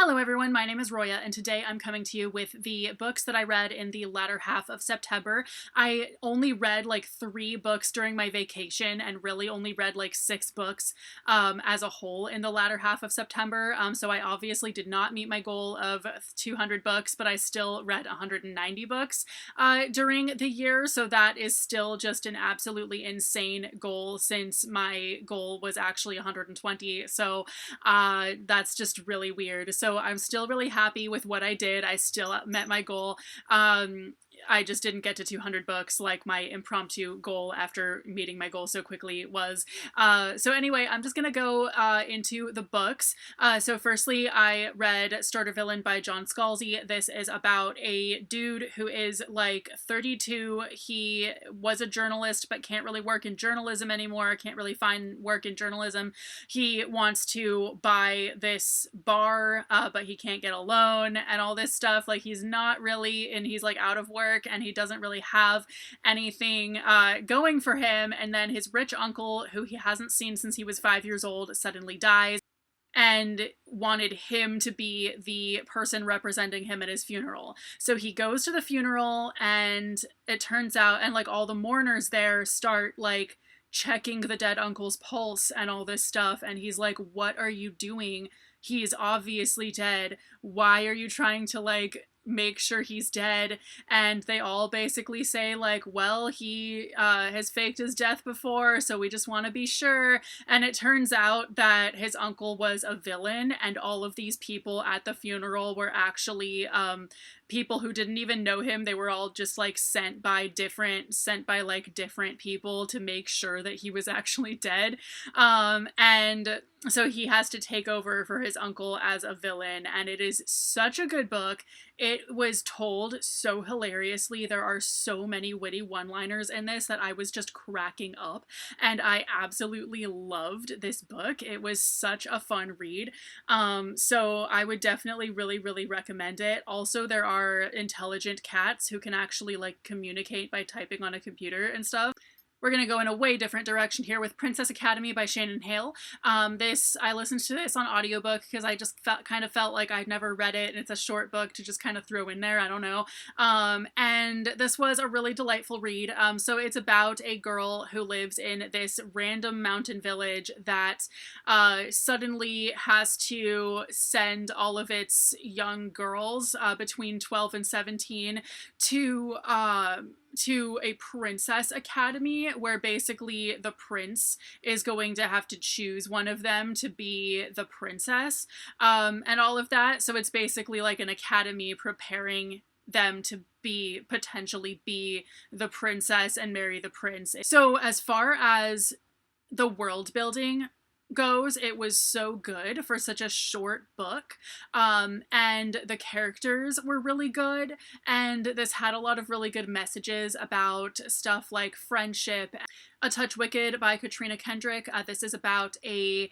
Hello everyone, my name is Roya, and today I'm coming to you with the books that I read in the latter half of September. I only read like 3 books during my vacation and really only read like 6 books as a whole in the latter half of September. So I obviously did not meet my goal of 200 books, but I still read 190 books during the year, so that is still just an absolutely insane goal since my goal was actually 120, so that's just really weird. So I'm still really happy with what I did. I still met my goal. I just didn't get to 200 books like my impromptu goal after meeting my goal so quickly was. So anyway, I'm just gonna go into the books. So firstly, I read Starter Villain by John Scalzi. This is about a dude who is like 32. He was a journalist but can't really work in journalism anymore, can't really find work in journalism. He wants to buy this bar, but he can't get a loan and all this stuff. Like he's not really, and he's like out of work and he doesn't really have anything going for him. And then his rich uncle, who he hasn't seen since he was 5 years old, suddenly dies and wanted him to be the person representing him at his funeral. So he goes to the funeral and it turns out, and like all the mourners there start like checking the dead uncle's pulse and all this stuff, and he's like, what are you doing? He's obviously dead. Why are you trying to like make sure he's dead? And they all basically say like, well, he has faked his death before, so we just want to be sure. And it turns out that his uncle was a villain, and all of these people at the funeral were actually people who didn't even know him. They were all just like sent by different people to make sure that he was actually dead. And so he has to take over for his uncle as a villain, and it is such a good book. It was told so hilariously. There are so many witty one-liners in this that I was just cracking up, and I absolutely loved this book. It was such a fun read. So I would definitely really recommend it. Also, there are intelligent cats who can actually like communicate by typing on a computer and stuff. We're going to go in a way different direction here with Princess Academy by Shannon Hale. I listened to this on audiobook because I just kind of felt like I'd never read it, and it's a short book to just kind of throw in there. I don't know. And this was a really delightful read. So it's about a girl who lives in this random mountain village that suddenly has to send all of its young girls between 12 and 17 to a princess academy, where basically the prince is going to have to choose one of them to be the princess, and all of that. So it's basically like an academy preparing them to potentially be the princess and marry the prince. So as far as the world building goes, it was so good for such a short book, and the characters were really good, and this had a lot of really good messages about stuff like friendship. A Touch Wicked by Katrina Kendrick. This is about a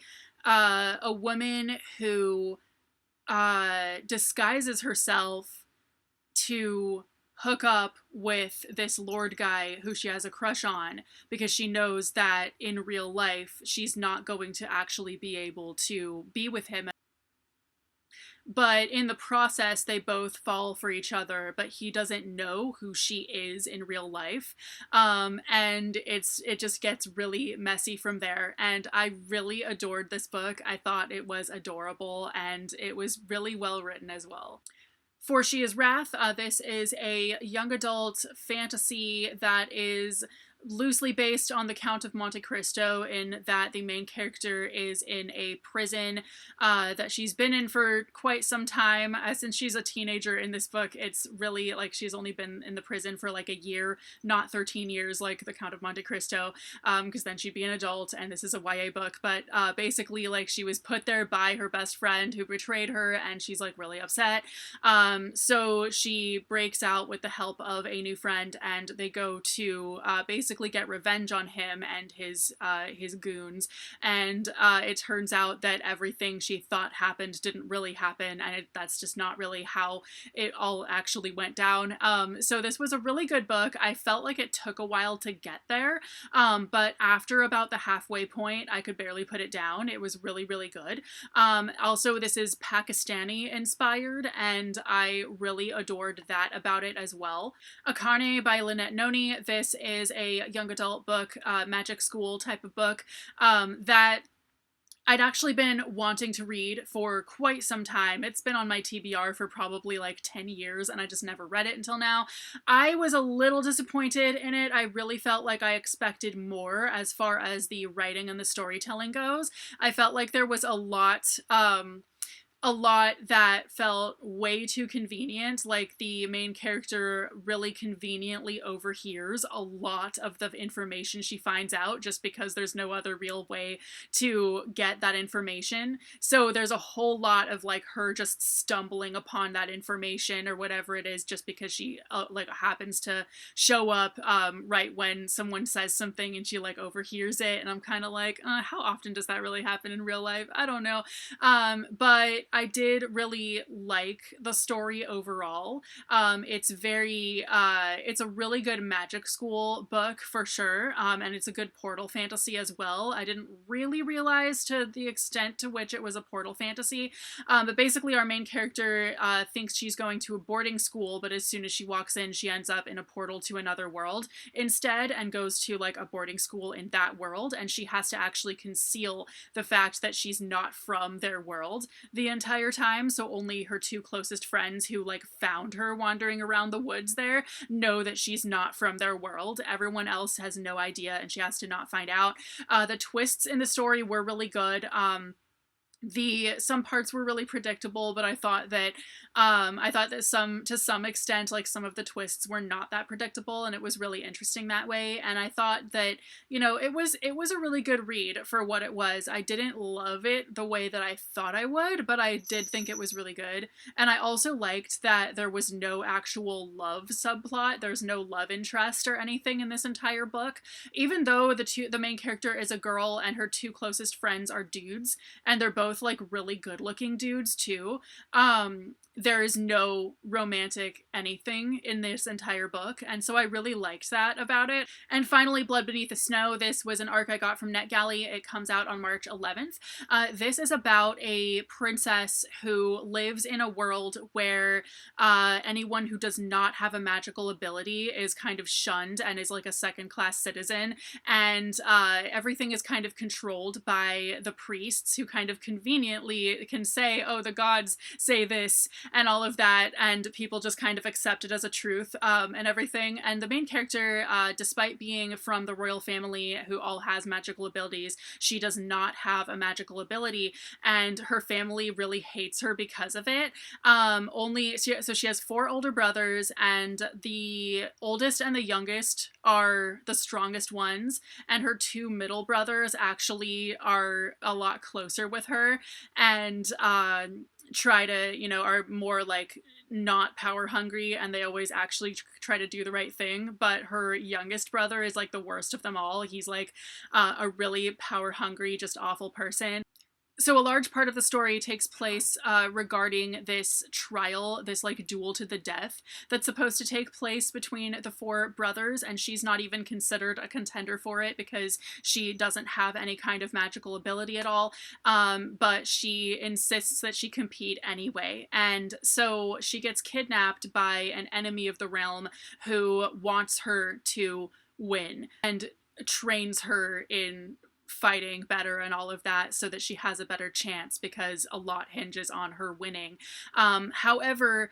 woman who disguises herself to hook up with this lord guy who she has a crush on, because she knows that in real life she's not going to actually be able to be with him. But in the process, they both fall for each other, but he doesn't know who she is in real life. And it just gets really messy from there. And I really adored this book. I thought it was adorable, and it was really well written as well. For She Is Wrath, this is a young adult fantasy that is loosely based on The Count of Monte Cristo, in that the main character is in a prison that she's been in for quite some time. Since she's a teenager in this book, it's really like she's only been in the prison for like a year, not 13 years like The Count of Monte Cristo, because then she'd be an adult, and this is a YA book. But basically, like, she was put there by her best friend who betrayed her, and she's like really upset. So she breaks out with the help of a new friend, and they go to basically basically get revenge on him and his goons. And it turns out that everything she thought happened didn't really happen, and that's just not really how it all actually went down. So this was a really good book. I felt like it took a while to get there, but after about the halfway point, I could barely put it down. It was really, really good. Also, this is Pakistani inspired, and I really adored that about it as well. Akane by Lynette Noni. This is a young adult book, magic school type of book, that I'd actually been wanting to read for quite some time. It's been on my TBR for probably like 10 years, and I just never read it until now. I was a little disappointed in it. I really felt like I expected more as far as the writing and the storytelling goes. I felt like there was a lot that felt way too convenient. Like, the main character really conveniently overhears a lot of the information she finds out just because there's no other real way to get that information. So there's a whole lot of like her just stumbling upon that information or whatever it is just because she like happens to show up right when someone says something and she like overhears it, and I'm kind of like, how often does that really happen in real life? I don't know. But I did really like the story overall. It's it's a really good magic school book for sure, and it's a good portal fantasy as well. I didn't really realize to the extent to which it was a portal fantasy, but basically our main character thinks she's going to a boarding school, but as soon as she walks in, she ends up in a portal to another world instead and goes to like a boarding school in that world, and she has to actually conceal the fact that she's not from their world the entire time, so only her two closest friends who like found her wandering around the woods there know that she's not from their world. Everyone else has no idea, and she has to not find out. The twists in the story were really good. Some parts were really predictable, but I thought that to some extent, like, some of the twists were not that predictable, and it was really interesting that way. And I thought that, it was a really good read for what it was. I didn't love it the way that I thought I would, but I did think it was really good. And I also liked that there was no actual love subplot. There's no love interest or anything in this entire book, even though the main character is a girl and her two closest friends are dudes, and they're both like really good looking dudes too. There is no romantic anything in this entire book, and so I really liked that about it. And finally, Blood Beneath the Snow. This was an arc I got from NetGalley. It comes out on March 11th. This is about a princess who lives in a world where anyone who does not have a magical ability is kind of shunned and is like a second-class citizen, and everything is kind of controlled by the priests, who kind of conveniently can say, oh, the gods say this, and all of that, and people just kind of accept it as a truth, and everything. And the main character, despite being from the royal family who all has magical abilities, she does not have a magical ability, and her family really hates her because of it. So she has 4 older brothers, and the oldest and the youngest are the strongest ones, and her 2 middle brothers actually are a lot closer with her, and try to, are more like not power hungry, and they always actually try to do the right thing. But her youngest brother is like the worst of them all. He's like a really power hungry, just awful person. So a large part of the story takes place regarding this trial, this like duel to the death that's supposed to take place between the 4 brothers, and she's not even considered a contender for it because she doesn't have any kind of magical ability at all, but she insists that she compete anyway. And so she gets kidnapped by an enemy of the realm who wants her to win and trains her in fighting better and all of that so that she has a better chance, because a lot hinges on her winning. However,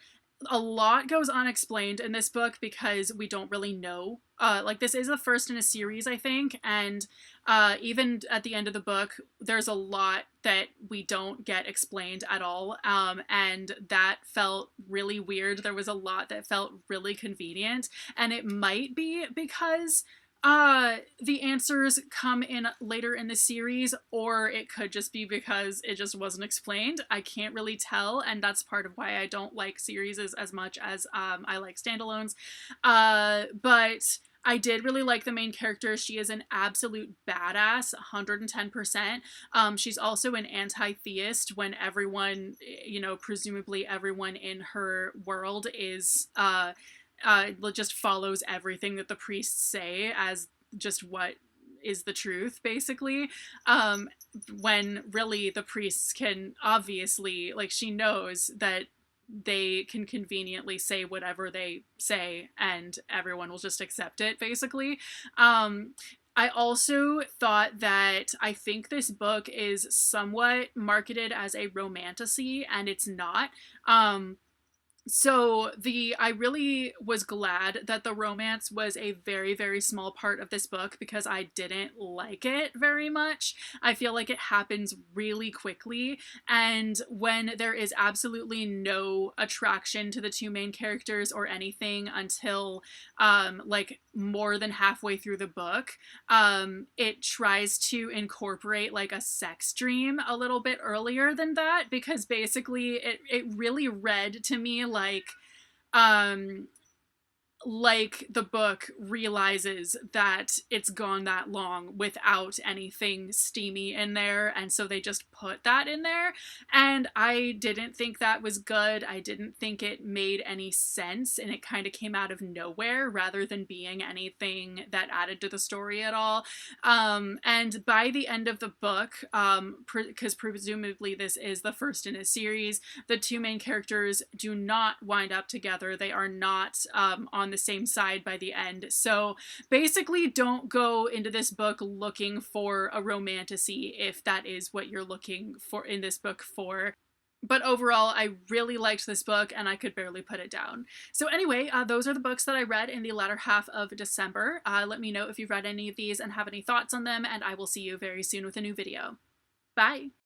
a lot goes unexplained in this book because we don't really know. Like, this is the first in a series, I think, and even at the end of the book, there's a lot that we don't get explained at all, and that felt really weird. There was a lot that felt really convenient, and it might be because the answers come in later in the series, or it could just be because it just wasn't explained. I can't really tell, and that's part of why I don't like series as much as I like standalones. But I did really like the main character. She is an absolute badass, 110%. She's also an anti-theist when everyone, you know, presumably everyone in her world is just follows everything that the priests say as just what is the truth, basically. um when really the priests can obviously, like, she knows that they can conveniently say whatever they say and everyone will just accept it, basically. I also thought that I think this book is somewhat marketed as a romantasy, and it's not. So I really was glad that the romance was a very, very small part of this book because I didn't like it very much. I feel like it happens really quickly, and when there is absolutely no attraction to the two main characters or anything until like more than halfway through the book, it tries to incorporate like a sex dream a little bit earlier than that, because basically it really read to me um like the book realizes that it's gone that long without anything steamy in there, and so they just put that in there, and I didn't think that was good. I didn't think it made any sense, and it kind of came out of nowhere rather than being anything that added to the story at all. And by the end of the book, because presumably this is the first in a series, the two main characters do not wind up together. They are not on the same side by the end. So basically, don't go into this book looking for a romantasy if that is what you're looking for in this book for. But overall, I really liked this book and I could barely put it down. So anyway, those are the books that I read in the latter half of December. Let me know if you've read any of these and have any thoughts on them, and I will see you very soon with a new video. Bye!